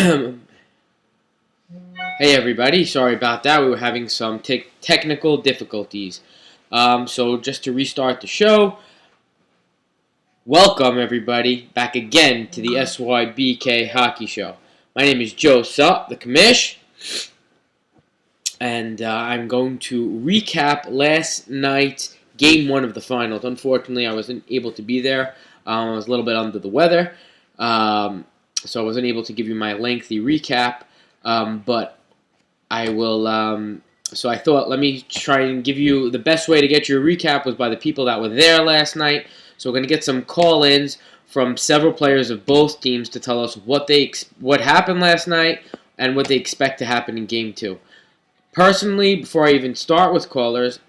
Hey everybody, sorry about that. We were having some technical difficulties. So just to restart the show, welcome everybody back again to the SYBK Hockey Show. My name is Joe Sup, the commish, and I'm going to recap last night's Game 1 of the finals. Unfortunately, I wasn't able to be there. I was a little bit under the weather, so I wasn't able to give you my lengthy recap, but I will. So I thought, let me try and give you the best way to get your recap was by the people that were there last night. So we're going to get some call-ins from several players of both teams to tell us what happened last night and what they expect to happen in Game 2. Personally, before I even start with callers,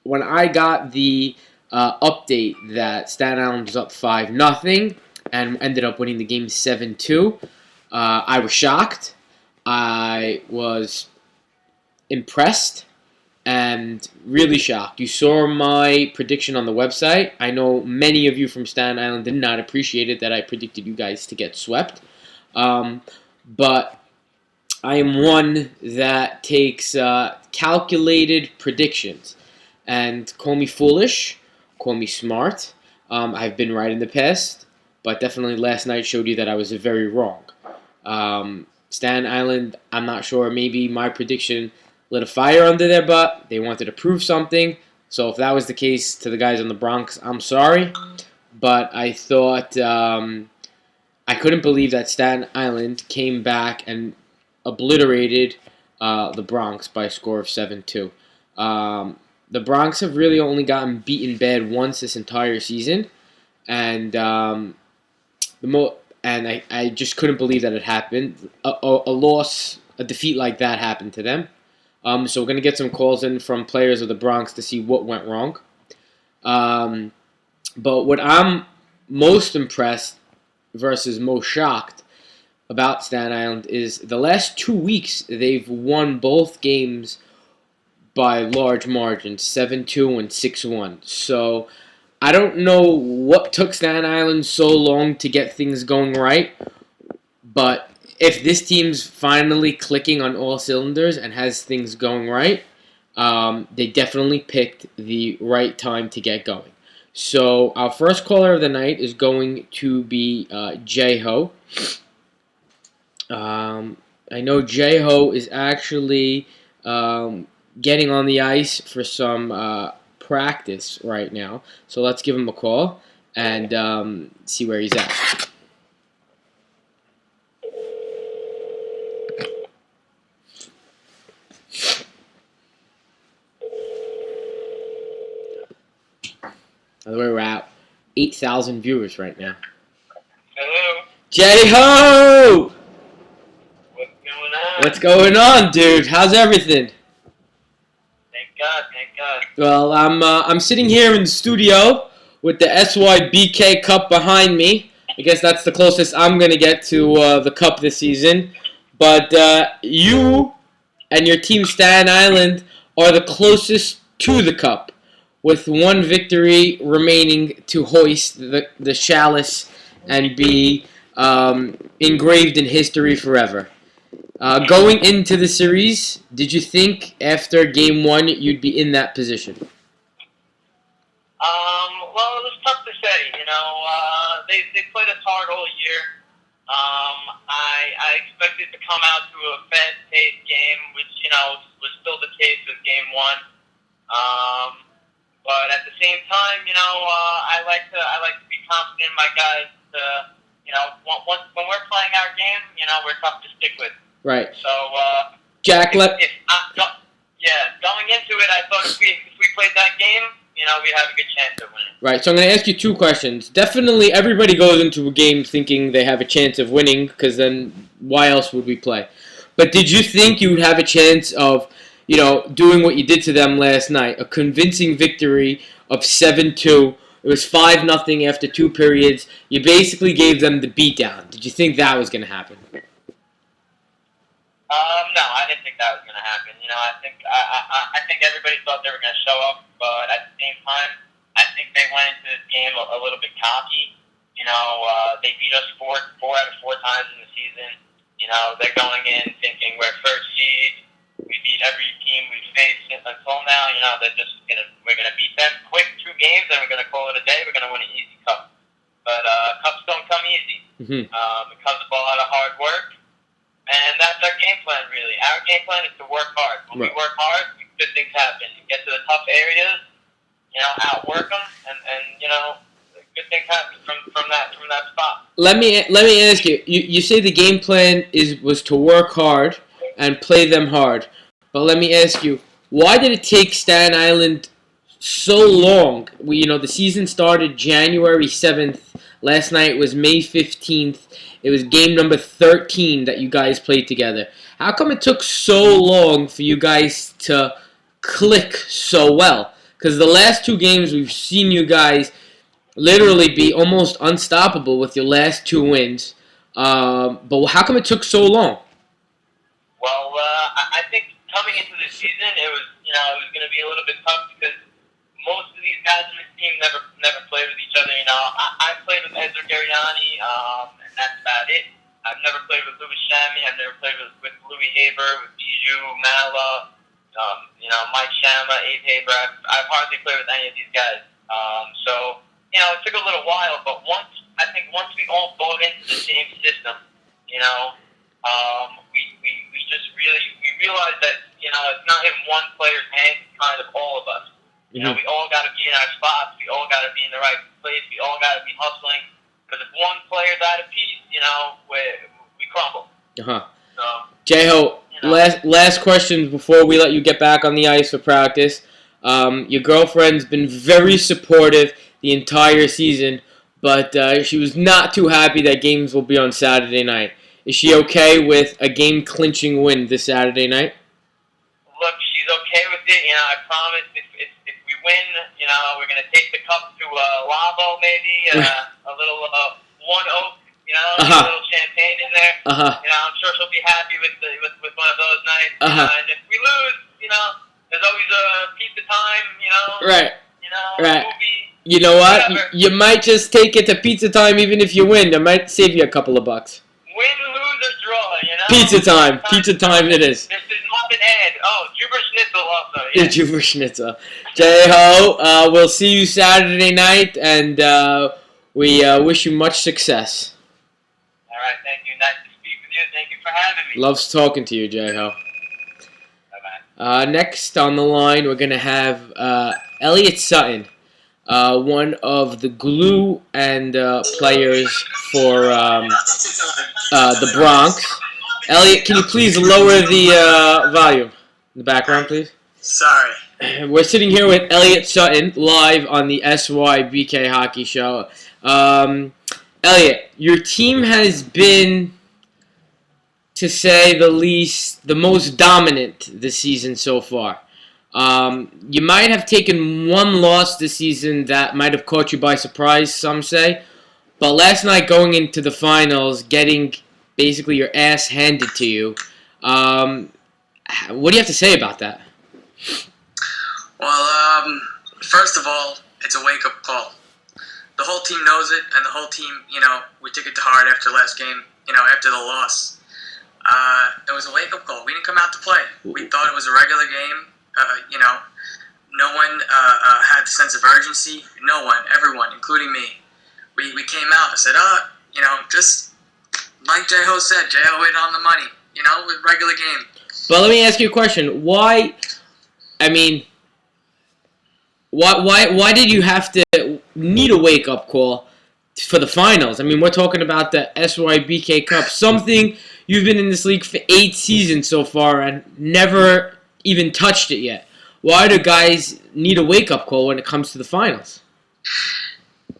when I got the update that Staten Island was up 5-0 and ended up winning the game 7-2, I was shocked. I was impressed and really shocked. You saw my prediction on the website. I know many of you from Staten Island did not appreciate it that I predicted you guys to get swept. But I am one that takes calculated predictions. And call me foolish, call me smart. I've been right in the past, but definitely last night showed you that I was very wrong. Staten Island, I'm not sure, maybe my prediction lit a fire under their butt. They wanted to prove something. So if that was the case to the guys in the Bronx, I'm sorry. But I thought I couldn't believe that Staten Island came back and obliterated the Bronx by a score of 7-2. The Bronx have really only gotten beaten bad once this entire season, and I just couldn't believe that it happened. A defeat like that happened to them. So we're going to get some calls in from players of the Bronx to see what went wrong. But what I'm most impressed versus most shocked about Staten Island is the last 2 weeks they've won both games by large margins, 7-2 and 6-1. So I don't know what took Staten Island so long to get things going right, but if this team's finally clicking on all cylinders and has things going right, they definitely picked the right time to get going. So our first caller of the night is going to be J-Ho. I know J-Ho is actually getting on the ice for some practice right now. So let's give him a call and see where he's at. By the way, we're at 8,000 viewers right now. Hello. J-Ho! What's going on? What's going on, dude? How's everything? Thank God, thank God. Well, I'm sitting here in the studio with the SYBK Cup behind me. I guess that's the closest I'm gonna get to the Cup this season. But you and your team, Staten Island, are the closest to the Cup, with one victory remaining to hoist the chalice and be engraved in history forever. Going into the series, did you think after Game 1 you'd be in that position? Well, it was tough to say. They played us hard all year. I expected to come out to a fast-paced game, which was still the case with Game 1. But at the same time, I like to be confident in my guys. When we're playing our game, we're tough to stick with. Right. So, Jack, going into it, I thought if we played that game, we'd have a good chance of winning. Right, so I'm going to ask you two questions. Definitely everybody goes into a game thinking they have a chance of winning, because then why else would we play? But did you think you would have a chance of, doing what you did to them last night, a convincing victory of 7-2? It was 5-0 after 2 periods. You basically gave them the beatdown. Did you think that was going to happen? No, I didn't think that was going to happen. I think everybody thought they were going to show up, but at the same time, I think they went into this game a little bit cocky. They beat us four out of 4 times in the season. You know, they're going in thinking we're first seed. We beat every team we've faced until now. You know, we're gonna beat them quick 2 games, and we're gonna call it a day. We're gonna win an easy cup. But cups don't come easy. Mm-hmm. It comes with a lot of hard work, and that's our game plan. Really, our game plan is to work hard. When we work hard, good things happen. You get to the tough areas, you know, outwork them, and you know, good things happen from that spot. Let me ask you. You say the game plan was to work hard and play them hard, but let me ask you, why did it take Staten Island so long? The season started January 7th. Last night was May 15th. It was game number 13 that you guys played together. How come it took so long for you guys to click so well? Because the last 2 games we've seen you guys literally be almost unstoppable with your last 2 wins. But how come it took so long? Well, I think coming into the season, it was going to be a little bit tough because most of these guys in the team never played with each other. You know, I played with Ezra Gariani, and that's about it. I've never played with Louis Shammy. I've never played with Louis Haber, with Bijou, Mala, Mike Shama, Abe Haber. I've hardly played with any of these guys. So, you know, it took a little while, but once we all bought into the same system, you know, we realized that, you know, it's not in one player's hands, it's kind of all of us. You know, we all got to be in our spots. We all got to be in the right place. We all got to be hustling. Because if one player's out of piece, you know, we crumble. So, J-Ho, last questions before we let you get back on the ice for practice. Your girlfriend's been very supportive the entire season, but she was not too happy that games will be on Saturday night. Is she okay with a game-clinching win this Saturday night? Look, she's okay with it. You know, I promise if we win, you know, we're going to take the cup to Lavo maybe, a little One Oak, you know, a little champagne in there. You know, I'm sure she'll be happy with one of those nights. And if we lose, you know, there's always a pizza time, you know. Right. You know, right. Movie. You know what? You might just take it to pizza time even if you win. It might save you a couple of bucks. Win, lose, or draw, you know? Pizza time. Pizza time it is. This is not an ad. Oh, Juber Schnitzel also. Yeah. Juber Schnitzel. J-Ho, we'll see you Saturday night, and we wish you much success. All right, thank you. Nice to speak with you. Thank you for having me. Loves talking to you, J-Ho. Bye-bye. Next on the line, we're going to have Elliott Sutton, one of the glue and players for the Bronx. Elliott, can you please lower the volume in the background, please? Sorry. We're sitting here with Elliott Sutton live on the SYBK Hockey Show. Elliott, your team has been, to say the least, the most dominant this season so far. You might have taken one loss this season that might have caught you by surprise, some say. But last night going into the finals, getting basically your ass handed to you, what do you have to say about that? Well, first of all, it's a wake-up call. The whole team knows it, and the whole team, you know, we took it to heart after last game, you know, after the loss. It was a wake-up call. We didn't come out to play. We thought it was a regular game. You know, no one had the sense of urgency. No one, everyone, including me. We came out and said, you know, just like J-Ho said, J-Ho hit on the money, you know, with regular game. But let me ask you a question. Why did you have to need a wake-up call for the finals? I mean, we're talking about the SYBK Cup, something you've been in this league for 8 seasons so far and never even touched it yet. Why do guys need a wake-up call when it comes to the finals?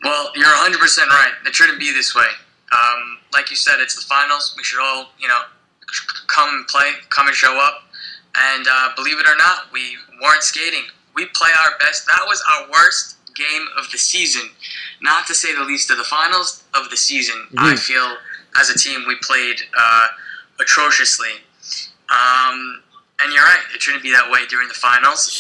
Well, you're 100% right. It shouldn't be this way. Like you said, it's the finals. We should all, you know, come and play, come and show up. And believe it or not, we weren't skating. We play our best. That was our worst game of the season. Not to say the least of the finals of the season. Mm-hmm. I feel, as a team, we played atrociously. And you're right, it shouldn't be that way during the finals.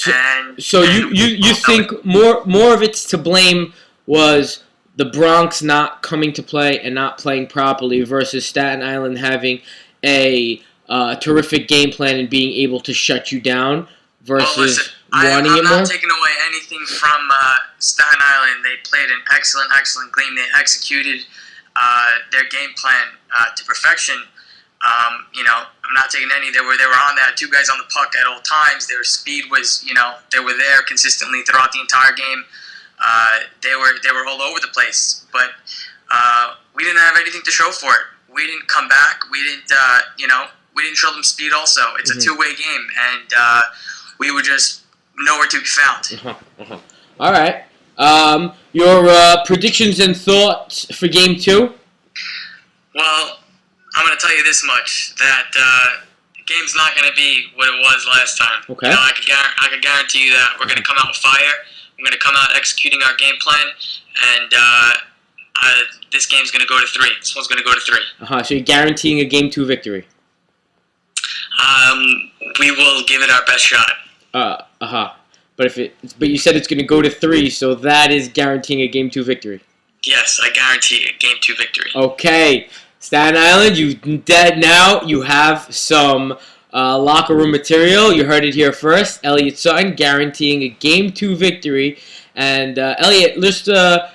So you think more of it's to blame was the Bronx not coming to play and not playing properly versus Staten Island having a terrific game plan and being able to shut you down versus listen, wanting I'm it not more? taking away anything from Staten Island. They played an excellent game. They executed their game plan to perfection. I'm not taking any. They were on that. Two guys on the puck at all times. Their speed was, they were there consistently throughout the entire game. They were all over the place, but we didn't have anything to show for it. We didn't come back. We didn't, we didn't show them speed. Also, it's a two-way game, and we were just nowhere to be found. All right. Your predictions and thoughts for Game 2? Well, I'm going to tell you this much, that the game's not going to be what it was last time. Okay. I can guarantee you that. We're going to come out with fire. We're going to come out executing our game plan, and this game's going to go to 3. This one's going to go to 3. So you're guaranteeing a Game 2 victory? We will give it our best shot. But you said it's going to go to 3, so that is guaranteeing a Game 2 victory. Yes, I guarantee a Game 2 victory. Okay. Staten Island, you have some locker room material. You heard it here first. Elliot Sutton guaranteeing a Game 2 victory. And Elliot, just a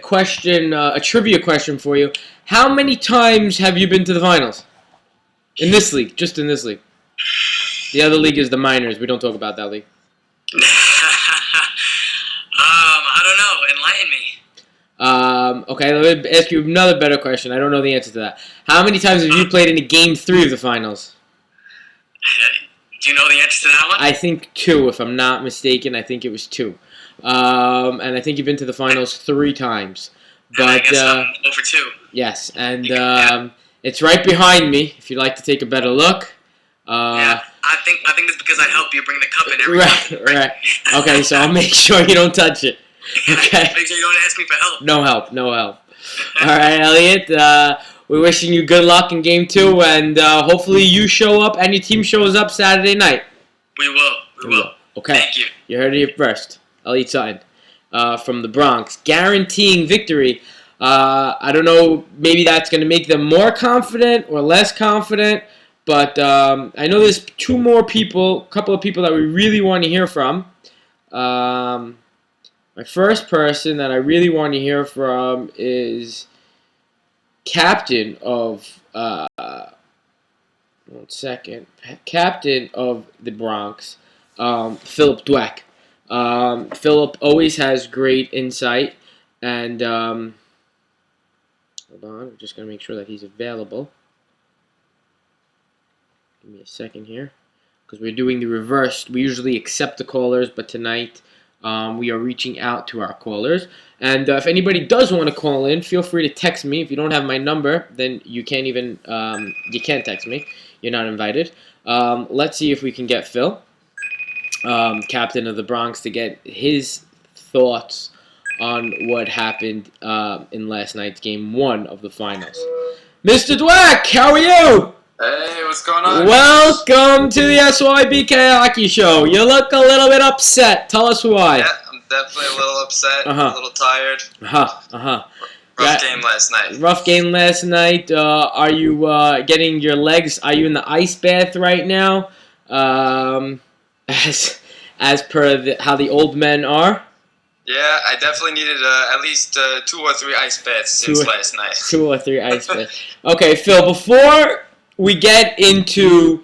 question, a trivia question for you. How many times have you been to the finals? In this league, just in this league. The other league is the minors. We don't talk about that league. I don't know. Enlighten me. Okay, let me ask you another better question. I don't know the answer to that. How many times have you played in a Game 3 of the finals? Do you know the answer to that one? I think 2, if I'm not mistaken. I think it was 2. And I think you've been to the finals 3 times. But I guess I'm 0 for 2. Yes, and it's right behind me. If you'd like to take a better look. Yeah, I think it's because I help you bring the cup in every time. Right. Okay, so I'll make sure you don't touch it. Okay. Make sure you don't ask me for help. No help. All right, Elliot. We're wishing you good luck in Game 2, and hopefully you show up and your team shows up Saturday night. We will. Okay. Thank you. You heard it here first. Elliot Sutton from the Bronx, guaranteeing victory. I don't know, maybe that's going to make them more confident or less confident, but I know there's 2 more people, a couple of people that we really want to hear from. My first person that I really want to hear from is captain of captain of the Bronx, Philip Dweck. Philip always has great insight, and hold on, I'm just going to make sure that he's available. Give me a second here, because we're doing the reverse. We usually accept the callers, but tonight we are reaching out to our callers. And if anybody does want to call in, feel free to text me. If you don't have my number, then you can't even you can't text me. You're not invited. Let's see if we can get Phil, captain of the Bronx, to get his thoughts on what happened in last night's Game 1 of the finals. Mr. Dweck, how are you? Hey, what's going on? Welcome to the SYBK Hockey Show. You look a little bit upset. Tell us why. Yeah, I'm definitely a little upset, a little tired. Rough game last night. Rough game last night. Are you getting your legs? Are you in the ice bath right now? As per how the old men are. Yeah, I definitely needed at least 2 or 3 ice baths since last night. 2 or 3 ice baths. Okay, Phil. Before we get into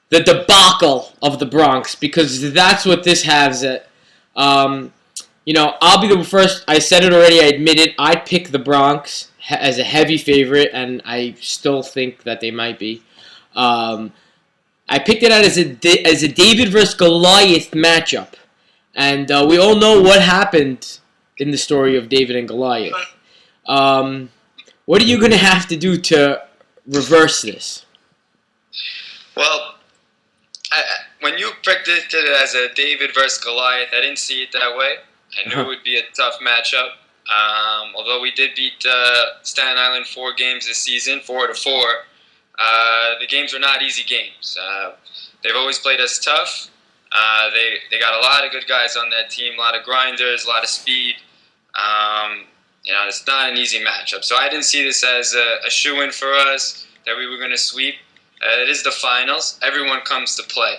the debacle of the Bronx, because that's what this has it. I'll be the first. I said it already. I admit it. I pick the Bronx as a heavy favorite, and I still think that they might be. I picked it out as a David versus Goliath matchup, and we all know what happened in the story of David and Goliath. What are you going to have to do to reverse this? Well, when you predicted it as a David versus Goliath, I didn't see it that way. I knew it would be a tough matchup. Although we did beat Staten Island 4 games this season, 4-4, the games were not easy games. They've always played us tough. They got a lot of good guys on that team, a lot of grinders, a lot of speed. It's not an easy matchup. So I didn't see this as a shoo-in for us. that we were going to sweep. It is the finals. Everyone comes to play.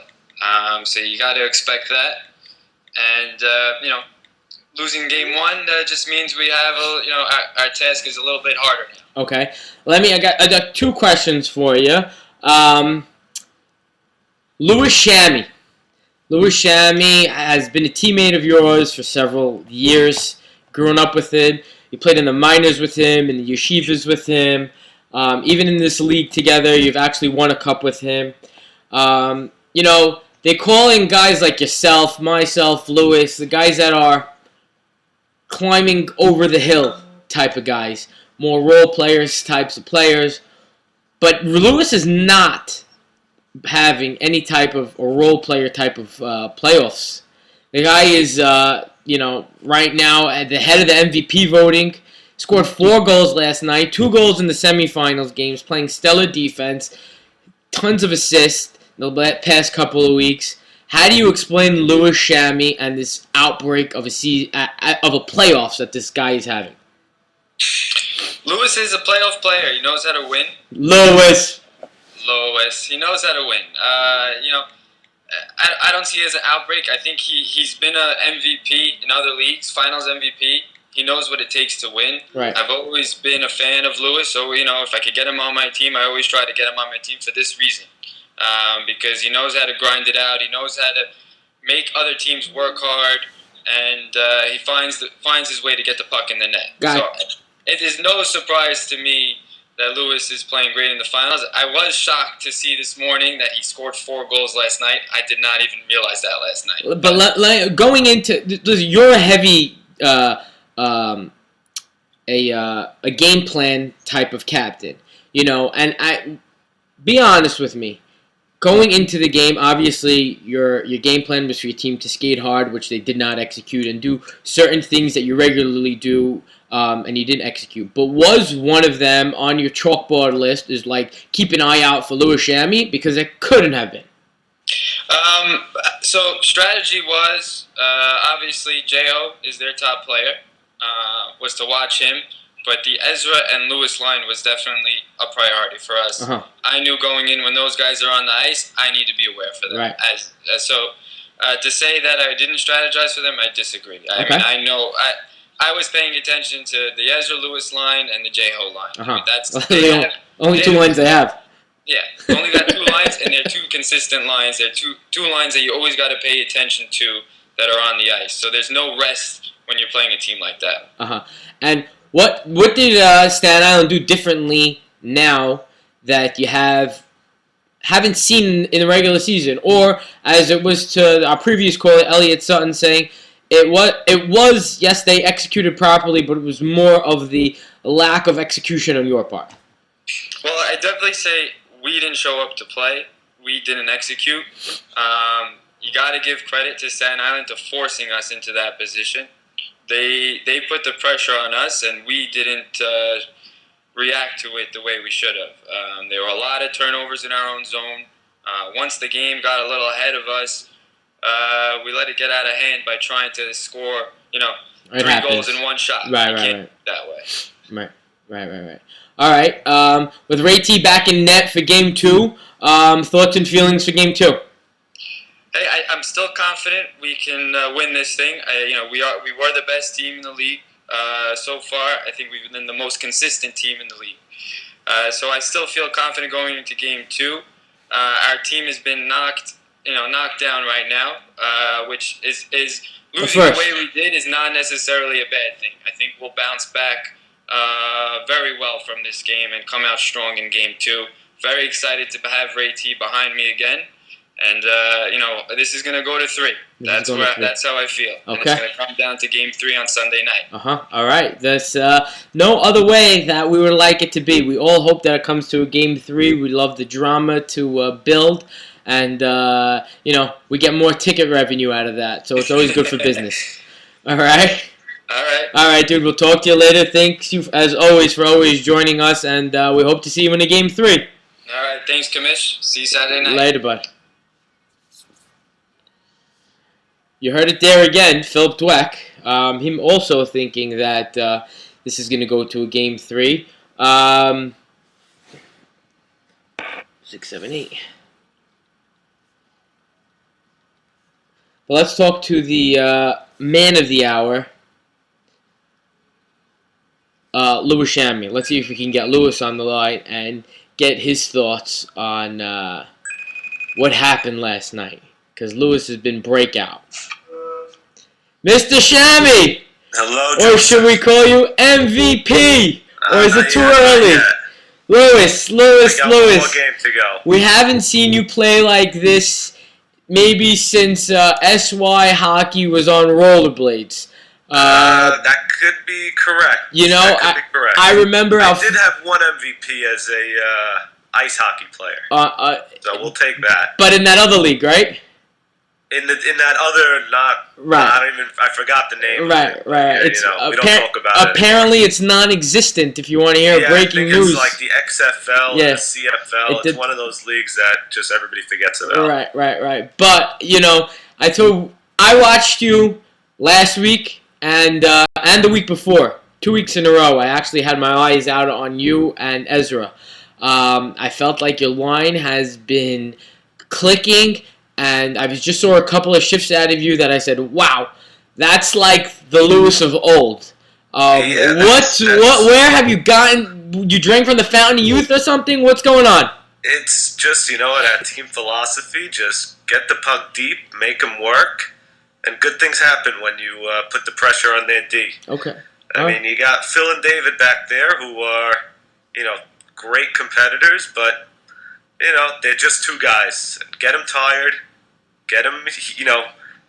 So you got to expect that. And, losing game one just means we have, our task is a little bit harder now. Okay. I got 2 questions for you. Louis Chamois. Louis Chamois has been a teammate of yours for several years. Growing up with him. You played in the minors with him, in the yeshivas with him. Even in this league together, you've actually won a cup with him. They call in guys like yourself, myself, Louis, the guys that are climbing over the hill type of guys. More role players, types of players. But Louis is not having any type of a role player type of playoffs. The guy is, right now at the head of the MVP voting. Scored 4 goals last night, 2 goals in the semifinals games, playing stellar defense, tons of assists the past couple of weeks. How do you explain Louis Chamois and this outbreak of a playoffs that this guy is having? Louis is a playoff player. He knows how to win. Louis, he knows how to win. I don't see it as an outbreak. I think he's been a MVP in other leagues, finals MVP. He knows what it takes to win. Right. I've always been a fan of Louis, so, if I could get him on my team, I always try to get him on my team for this reason. Because he knows how to grind it out. He knows how to make other teams work hard, and he finds his way to get the puck in the net. So it is no surprise to me that Louis is playing great in the finals. I was shocked to see this morning that he scored 4 goals last night. I did not even realize that last night. But going into, you're a heavy a game plan type of captain, and be honest with me. Going into the game, obviously, your game plan was for your team to skate hard, which they did not execute, and do certain things that you regularly do, and you didn't execute. But was one of them on your chalkboard list is keep an eye out for Louis Chamois? Because it couldn't have been. So strategy was, obviously, J.O. is their top player, was to watch him. But the Ezra and Louis line was definitely a priority for us. Uh-huh. I knew going in when those guys are on the ice, I need to be aware for them. Right. To say that I didn't strategize for them, I disagree. Okay. I know I was paying attention to the Ezra Lewis line and the J-Ho line. Uh-huh. That's only 2 lines they have. Yeah, only got 2 lines, and they're 2 consistent lines. They're two lines that you always got to pay attention to that are on the ice. So there's no rest when you're playing a team like that. Uh-huh. And what did Staten Island do differently now that you haven't seen in the regular season? Or, as it was to our previous caller, Elliot Sutton, saying, it was, yes, they executed properly, but it was more of the lack of execution on your part. Well, I definitely say we didn't show up to play. We didn't execute. You got to give credit to Staten Island to forcing us into that position. They put the pressure on us, and we didn't react to it the way we should have. There were a lot of turnovers in our own zone. Once the game got a little ahead of us, we let it get out of hand by trying to score, 3 goals in one shot. Right. That way. Right. All right. With Ray T back in net for Game 2, thoughts and feelings for Game 2? Hey, I'm still confident we can win this thing. We were the best team in the league so far. I think we've been the most consistent team in the league. So I still feel confident going into Game 2. Our team has been knocked down right now, which is losing the way we did is not necessarily a bad thing. I think we'll bounce back very well from this game and come out strong in Game 2. Very excited to have Ray T behind me again. And, this is going to go to 3. That's how I feel. Okay. And it's going to come down to Game 3 on Sunday night. All right. There's no other way that we would like it to be. We all hope that it comes to a Game 3. We love the drama to build. And, we get more ticket revenue out of that. So it's always good for business. All right? All right, dude. We'll talk to you later. Thanks you, as always, for always joining us. And we hope to see you in a Game 3. All right. Thanks, Kamish. See you Saturday night. Later, bud. You heard it there again, Philip Dweck. Him also thinking that this is going to go to a Game 3. 6, 7, 8. But let's talk to the man of the hour, Louis Shammy. Let's see if we can get Louis on the line and get his thoughts on what happened last night. Because Louis has been breakout. Mr. Shammy! Hello, Or should we call you MVP? Or is it too early? Louis. One more game to go. We haven't seen you play like this maybe since SY Hockey was on rollerblades. That could be correct. You know, that could be correct. I remember I did have one MVP as a ice hockey player, so we'll take that. But in that other league, right? In that other, I forgot the name. Right. Yeah, It's we don't talk about apparently it's non-existent. If you want to hear breaking I think news, it's like the XFL and the CFL. It's one of those leagues that just everybody forgets about. Right. But I watched you last week and the week before, 2 weeks in a row. I actually had my eyes out on you and Ezra. I felt like your line has been clicking. And I just saw a couple of shifts out of you that I said, wow, that's like the Louis of old. Where have you gotten? You drank from the fountain of youth or something? What's going on? It's just, our team philosophy, just get the puck deep, make them work, and good things happen when you put the pressure on their D. Okay. I mean, you got Phil and David back there who are, great competitors, but they're just two guys. Get them tired. Get them,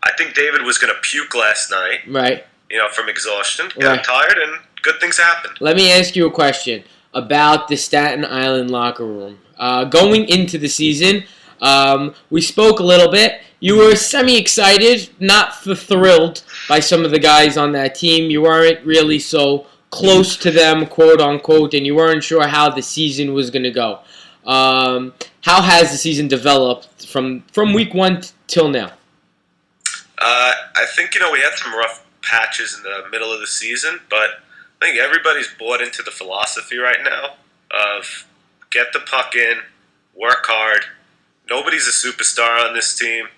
I think David was going to puke last night. Right. From exhaustion. Get them tired, and good things happen. Let me ask you a question about the Staten Island locker room. Going into the season, we spoke a little bit. You were semi-excited, not thrilled by some of the guys on that team. You weren't really so close to them, quote unquote, and you weren't sure how the season was going to go. How has the season developed from week 1 till now? I think, we had some rough patches in the middle of the season, but I think everybody's bought into the philosophy right now of get the puck in, work hard. Nobody's a superstar on this team.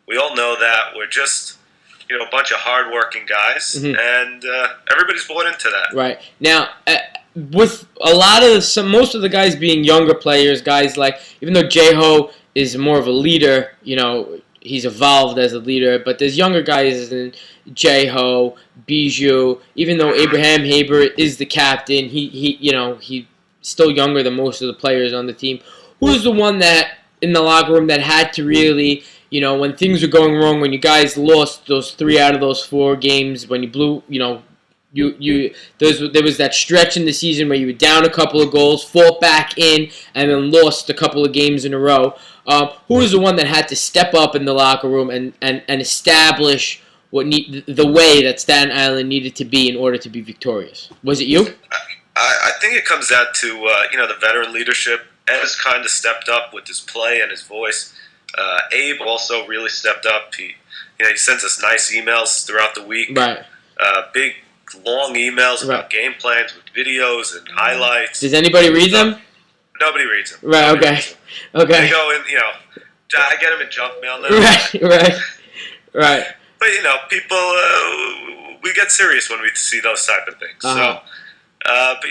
We all know that. We're just, a bunch of hard-working guys, and everybody's bought into that. Right. Now, with most of the guys being younger players, guys like, even though J-Ho is more of a leader, he's evolved as a leader, but there's younger guys in J-Ho, Bijou, even though Abraham Haber is the captain, he's still younger than most of the players on the team. Who's the one that, in the locker room, that had to really, when things were going wrong, when you guys lost those 3 out of those 4 games, when you blew, there was that stretch in the season where you were down a couple of goals, fought back in, and then lost a couple of games in a row. Who was the one that had to step up in the locker room and establish the way that Staten Island needed to be in order to be victorious? Was it you? I think it comes down to the veteran leadership. Ed has kind of stepped up with his play and his voice. Abe also really stepped up. He sends us nice emails throughout the week. Right. Big, long emails about game plans with videos and highlights. Does anybody read them? Nobody reads them. Right. Nobody Okay. reads them. Okay. They go in. I get them in junk mail now. Right. But people, we get serious when we see those type of things. Uh-huh. So. But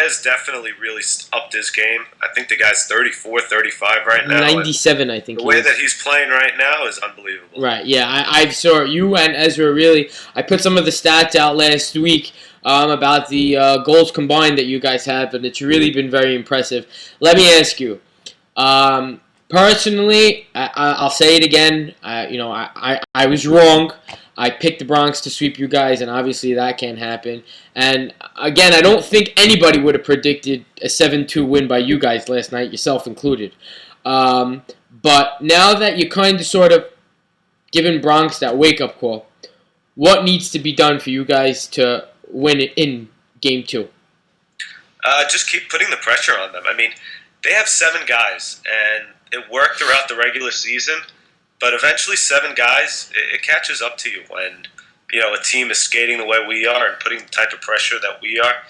Ez definitely really upped his game. I think the guy's 34, 35 right now. 97, I think. The way that he's playing right now is unbelievable. Right. Yeah, I saw you and Ezra really. I put some of the stats out last week about the goals combined that you guys have, and it's really been very impressive. Let me ask you. Personally, I'll say it again. I was wrong. I picked the Bronx to sweep you guys, and obviously that can't happen. And again, I don't think anybody would have predicted a 7-2 win by you guys last night, yourself included. But now that you kind of sort of given Bronx that wake-up call, what needs to be done for you guys to win it in Game 2? Just keep putting the pressure on them. I mean, they have 7 guys, and it worked throughout the regular season. But eventually 7 guys, it catches up to you when, a team is skating the way we are and putting the type of pressure that we are.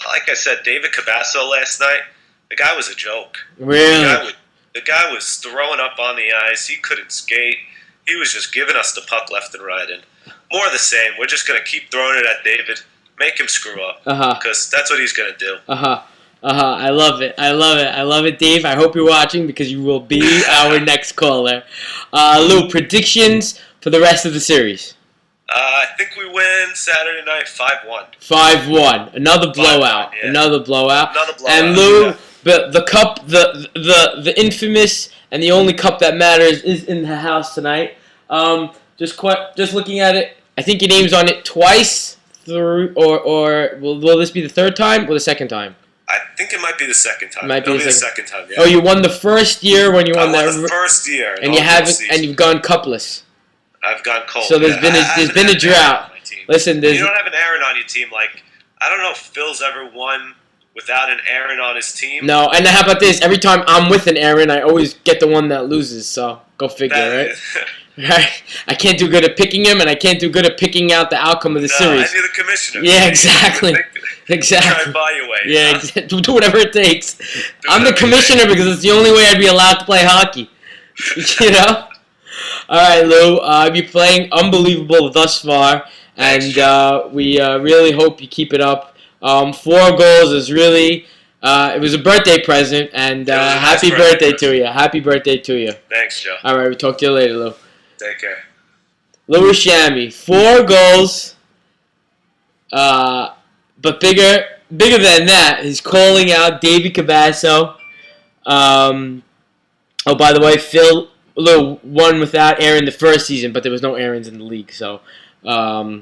Like I said, David Cabasso last night, the guy was a joke. Really? The guy was throwing up on the ice. He couldn't skate. He was just giving us the puck left and right. And more of the same. We're just going to keep throwing it at David. Make him screw up. Because that's what he's going to do. I love it. I love it, Dave. I hope you're watching because you will be our next caller. Lou, predictions for the rest of the series. I think we win Saturday night 5-1. 5-1. Another blowout. 5-1, yeah. Another blowout. Another blowout. And Lou, yeah. the cup, the infamous and the only cup that matters is in the house tonight. Just looking at it, I think your name's on it twice. Or will this be the third time or the second time? I think it might be the second time. Might be It'll the the second time. Yeah. Oh, you won the first year when you won I that. won the first year, and you haven't, and you've gone cupless. I've gone cold. So there's yeah. been a drought. Listen, you don't have an Aaron on your team. Like, I don't know if Phil's ever won without an Aaron on his team. No, and how about this? Every time I'm with an Aaron, I always get the one that loses. So go figure, right? Right. I can't do good at picking him, and I can't do good at picking out the outcome of the series. I need the commissioner. Yeah, exactly. Exactly. Try and buy your way. Yeah, do whatever it takes. I'm the commissioner because it's the only way I'd be allowed to play hockey. You know? All right, Lou. You're playing unbelievable thus far, and we really hope you keep it up. 4 goals is really... it was a birthday present, and happy birthday to you. Happy birthday to you. Thanks, Joe. All right, we'll talk to you later, Lou. Take care. Louis Shammy, 4 goals. But bigger than that, he's calling out Davey Cabasso. Oh, by the way, Lou won without Aaron the first season, but there was no Aarons in the league, so I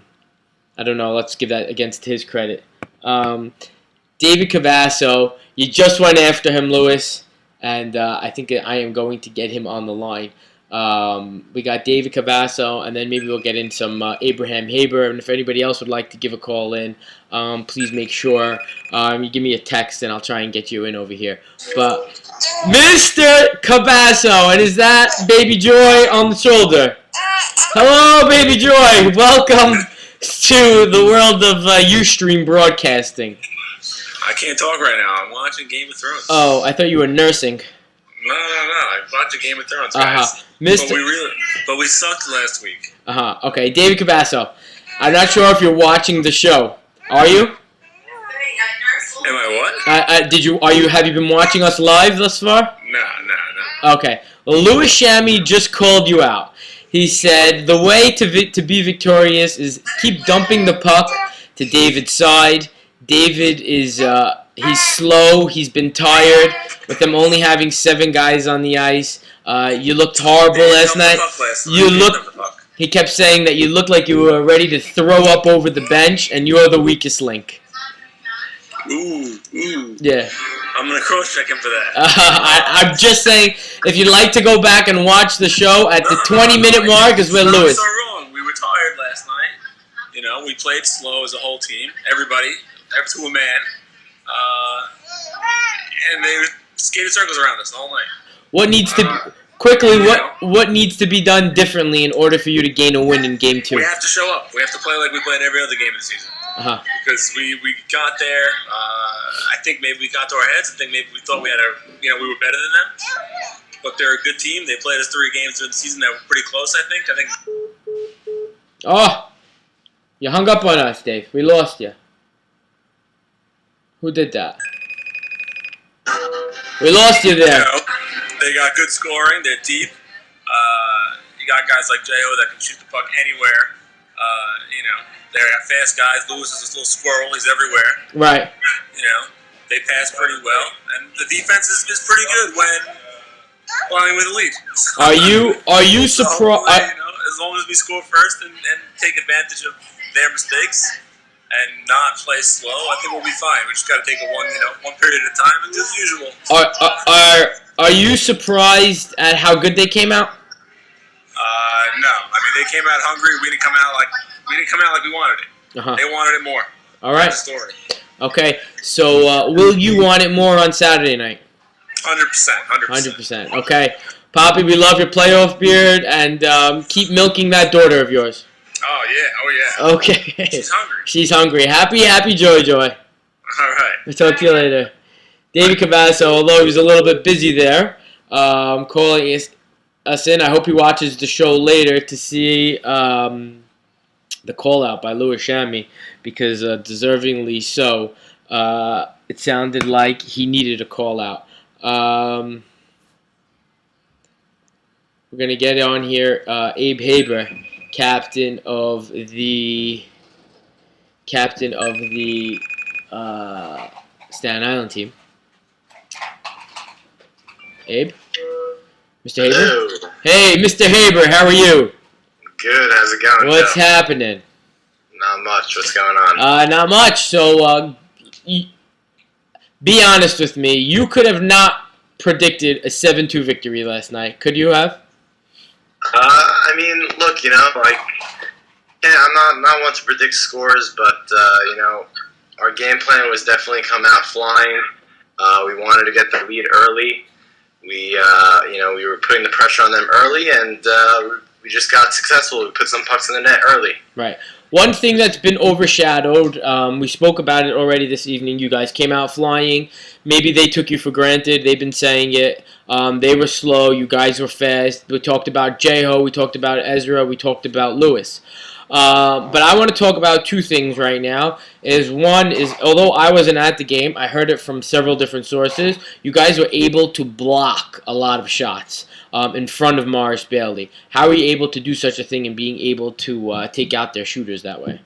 don't know. Let's give that against his credit. David Cabasso, you just went after him, Lewis, and I think I am going to get him on the line. We got David Cabasso, and then maybe we'll get in some Abraham Haber. And if anybody else would like to give a call in, please make sure you give me a text, and I'll try and get you in over here. But Mr. Cabasso, and is that Baby Joy on the shoulder? Hello, Baby Joy. Welcome to the world of Ustream broadcasting. I can't talk right now. I'm watching Game of Thrones. Oh, I thought you were nursing. No. I'm watching Game of Thrones, guys. But we sucked last week. Okay, David Cabasso. I'm not sure if you're watching the show. Are you? Am I what? Have you been watching us live thus far? No. Okay. Well, Louis Shammy just called you out. He said the way to be victorious is keep dumping the puck to David's side. David is he's slow. He's been tired with them only having 7 guys on the ice. You looked horrible last night. He kept saying that you looked like you were ready to throw up over the bench, and you are the weakest link. Ooh. Yeah. I'm going to cross-check him for that. I'm just saying, if you'd like to go back and watch the show at the 20-minute mark is where Lewis. So wrong. We were tired last night. You know, we played slow as a whole team. Everybody, to a man. And they skated circles around us all night. What needs to... Quickly, what needs to be done differently in order for you to gain a win in Game 2? We have to show up. We have to play like we played every other game of the season. Because we got there. I think maybe we got to our heads. I think maybe we thought we were better than them. But they're a good team. They played us 3 games during the season that were pretty close. I think. Oh, you hung up on us, Dave. We lost you. Who did that? We lost you there. They got good scoring. They're deep. You got guys like J.O. that can shoot the puck anywhere. They're fast guys. Lewis is this little squirrel. He's everywhere. Right. They pass pretty well. And the defense is pretty good when playing with the lead. Are you surprised? As long as we score first and take advantage of their mistakes and not play slow, I think we'll be fine. We just got to take it one period at a time and do the usual. Are you surprised at how good they came out? No. I mean, they came out hungry. We didn't come out like we wanted it. They wanted it more. All right. That's the story. Okay. So, will you want it more on Saturday night? 100%. 100%. Okay. Poppy, we love your playoff beard, and keep milking that daughter of yours. Oh yeah. Okay. She's hungry. She's hungry. Happy Joy. All right. We'll talk to you later. David Cavasso, although he was a little bit busy there, calling us in. I hope he watches the show later to see the call out by Louis Chami, because deservingly so. It sounded like he needed a call out. We're gonna get on here. Abe Haber, captain of the Staten Island team. Abe, Mr. Haber. Hello. Hey, Mr. Haber, how are you? Good. How's it going? What's Joe? happening? Not much. What's going on? Not much. So, be honest with me. You could have not predicted a 7-2 victory last night. Could you have? I mean, look, like, I'm not one to predict scores, but our game plan was definitely come out flying. We wanted to get the lead early. We were putting the pressure on them early, and we just got successful. We put some pucks in the net early. Right. One thing that's been overshadowed, we spoke about it already this evening. You guys came out flying. Maybe they took you for granted. They've been saying it. They were slow. You guys were fast. We talked about Jeho. We talked about Ezra. We talked about Lewis. But I want to talk about two things right now. One is, although I wasn't at the game, I heard it from several different sources. You guys were able to block a lot of shots in front of Morris Bailey. How are you able to do such a thing and being able to take out their shooters that way?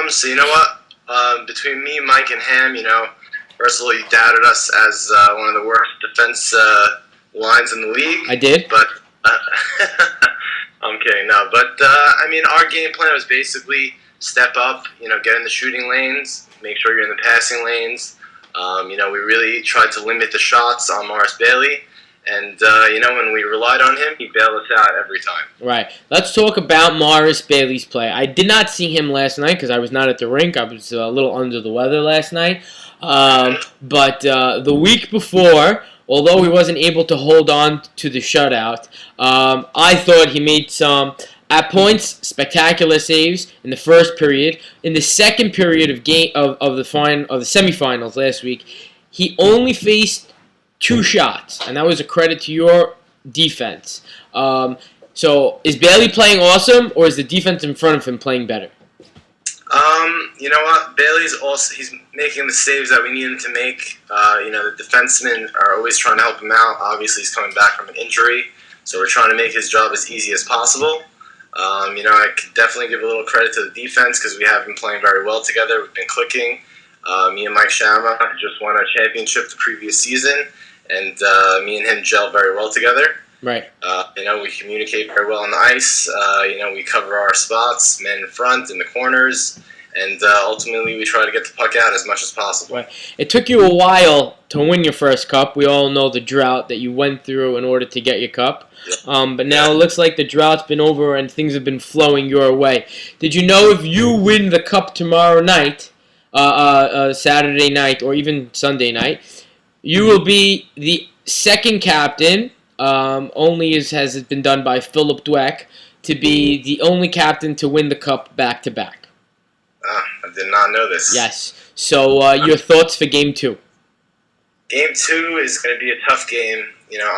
So you know what? Between me, Mike, and Ham, first of all, you doubted us as one of the worst defense lines in the league. I did. But I'm kidding. No, but I mean, our game plan was basically step up. Get in the shooting lanes, make sure you're in the passing lanes. We really tried to limit the shots on Morris Bailey. And, when we relied on him, he bailed us out every time. Right. Let's talk about Morris Bailey's play. I did not see him last night because I was not at the rink. I was a little under the weather last night. But the week before, although he wasn't able to hold on to the shutout, I thought he made some, at points, spectacular saves in the first period. In the second period of the semifinals last week, he only faced 2 shots, and that was a credit to your defense. So is Bailey playing awesome, or is the defense in front of him playing better? You know what? Bailey's he's making the saves that we need him to make. The defensemen are always trying to help him out. Obviously, he's coming back from an injury, so we're trying to make his job as easy as possible. I could definitely give a little credit to the defense because we have been playing very well together. We've been clicking. Me and Mike Shama just won our championship the previous season, and me and him gel very well together. Right. We communicate very well on the ice. We cover our spots, men in front, in the corners, and ultimately we try to get the puck out as much as possible. Right. It took you a while to win your first cup. We all know the drought that you went through in order to get your cup. Yeah. But now it looks like the drought's been over and things have been flowing your way. Did you know if you win the cup tomorrow night, Saturday night, or even Sunday night, you will be the second captain, only has been done by Philip Dweck, to be the only captain to win the cup back-to-back. I did not know this. Yes. So your thoughts for Game 2? Game 2 is going to be a tough game.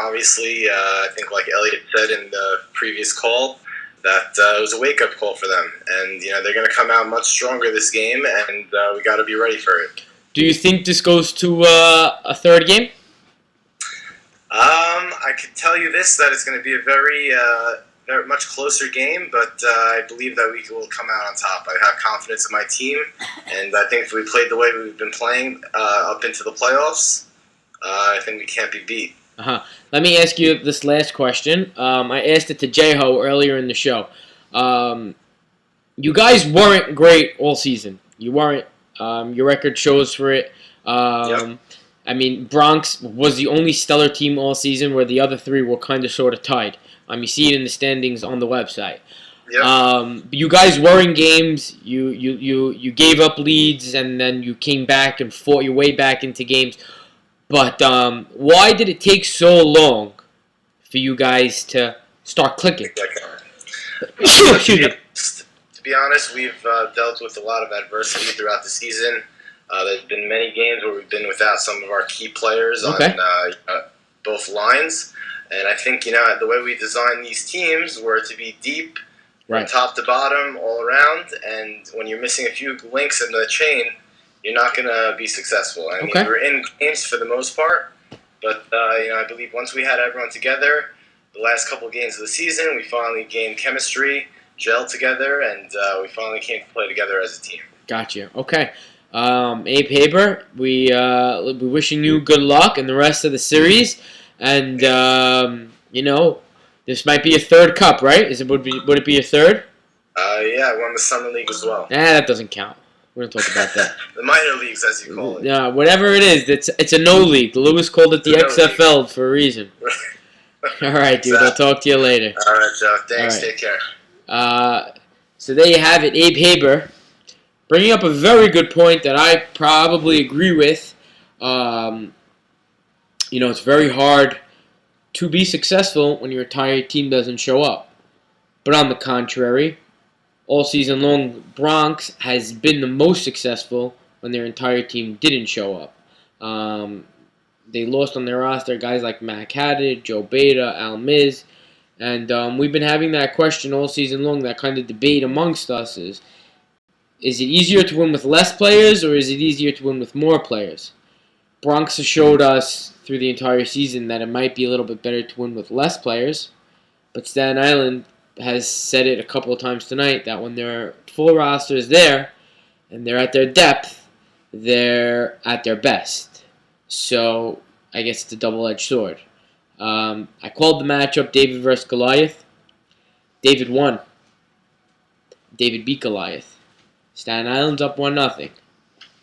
Obviously, I think like Elliot said in the previous call, that it was a wake-up call for them. And, they're going to come out much stronger this game, and we got to be ready for it. Do you think this goes to a third game? I can tell you this, that it's going to be a very much closer game, but I believe that we will come out on top. I have confidence in my team, and I think if we played the way we've been playing up into the playoffs, I think we can't be beat. Let me ask you this last question. I asked it to Jeho earlier in the show. You guys weren't great all season. You weren't. Your record shows for it. Yep. I mean, Bronx was the only stellar team all season where the other 3 were kind of sort of tied. You see it in the standings on the website. Yep. You guys were in games. You gave up leads, and then you came back and fought your way back into games. But why did it take so long for you guys to start clicking? To be honest, we've dealt with a lot of adversity throughout the season. There's been many games where we've been without some of our key players Okay. on both lines. And I think, the way we design these teams were to be deep from Right. top to bottom all around. And when you're missing a few links in the chain, you're not going to be successful. I mean, Okay. we're in games for the most part. But, I believe once we had everyone together, the last couple of games of the season, we finally gained chemistry, gelled together, and we finally came to play together as a team. Gotcha. Okay. Abe Haber, we're wishing you good luck in the rest of the series, and this might be a third cup, right? Would it be a third? Yeah, I won the Summer League as well. That doesn't count. We don't talk about that. The minor leagues, as you call it. Whatever it is, it's a no league. Lewis called it the No XFL for a reason. All right, dude. I'll talk to you later. All right, Joe. Thanks. All right. Take care. So there you have it, Abe Haber, bringing up a very good point that I probably agree with. It's very hard to be successful when your entire team doesn't show up. But on the contrary, all season long, Bronx has been the most successful when their entire team didn't show up. They lost on their roster guys like Mac Haddad, Joe Beta, Al Miz, and we've been having that question all season long, that kind of debate amongst us is it easier to win with less players or is it easier to win with more players? Bronx has showed us through the entire season that it might be a little bit better to win with less players, but Staten Island has said it a couple of times tonight that when their full roster is there and they're at their depth, they're at their best. So I guess it's a double-edged sword. I called the matchup David versus Goliath. David won. David beat Goliath. Staten Island's up 1-0.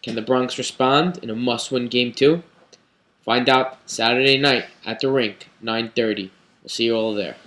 Can the Bronx respond in a must-win Game 2? Find out Saturday night at the rink, 9:30. We'll see you all there.